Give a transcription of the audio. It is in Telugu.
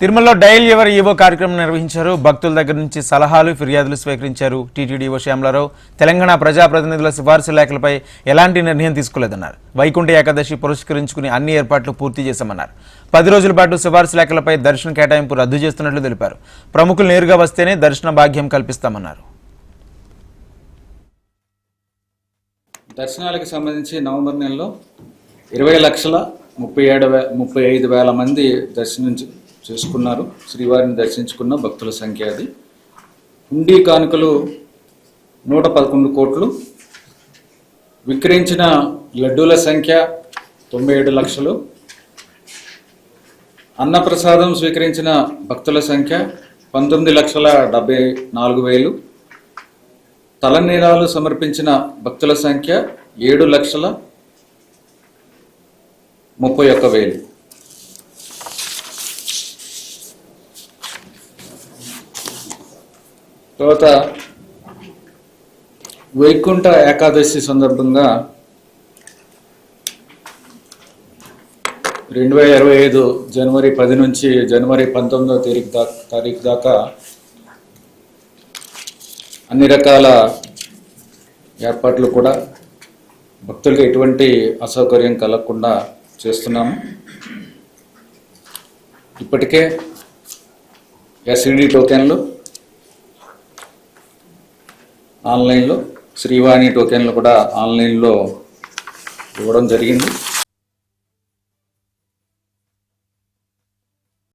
తిరుమలలో డైల్ ఎవర్ ఈవో కార్యక్రమం నిర్వహించారు. భక్తుల దగ్గర నుంచి సలహాలు, ఫిర్యాదులు స్వీకరించారు. టీటీడీఓ శ్యామలారావు తెలంగాణ ప్రజాప్రతినిధుల సిఫార్సు లేఖలపై ఎలాంటి నిర్ణయం తీసుకోలేదన్నారు. వైకుంఠ ఏకాదశి పురస్కరించుకుని అన్ని ఏర్పాట్లు పూర్తి చేశామన్నారు. 10 రోజుల పాటు సిఫార్సు లేఖలపై దర్శన కేటాయింపు రద్దు చేస్తున్నట్లు తెలిపారు. ప్రముఖులు నేరుగా వస్తేనే దర్శన భాగ్యం కల్పిస్తామన్నారు. దర్శనాలకు సంబంధించి నవంబర్ నెలలో 20,35,000 మంది చేసుకున్నారు. శ్రీవారిని దర్శించుకున్న భక్తుల సంఖ్య అది. హుండీ కానుకలు 111 కోట్లు. విక్రయించిన లడ్డూల సంఖ్య 97 లక్షలు. అన్నప్రసాదం స్వీకరించిన భక్తుల సంఖ్య 19,74,000. తలనీలాలు సమర్పించిన భక్తుల సంఖ్య 7,31,000. తర్వాత వైకుంఠ ఏకాదశి సందర్భంగా 2025 జనవరి 10 నుంచి జనవరి 19వ తారీఖు దాకా అన్ని రకాల ఏర్పాట్లు కూడా భక్తులకు ఎటువంటి అసౌకర్యం కలగకుండా చేస్తున్నాము. ఇప్పటికే ఎస్ఈడి టోకెన్లు ఆన్లైన్లో, శ్రీవాణి టోకెన్లు కూడా ఆన్లైన్లో ఇవ్వడం జరిగింది.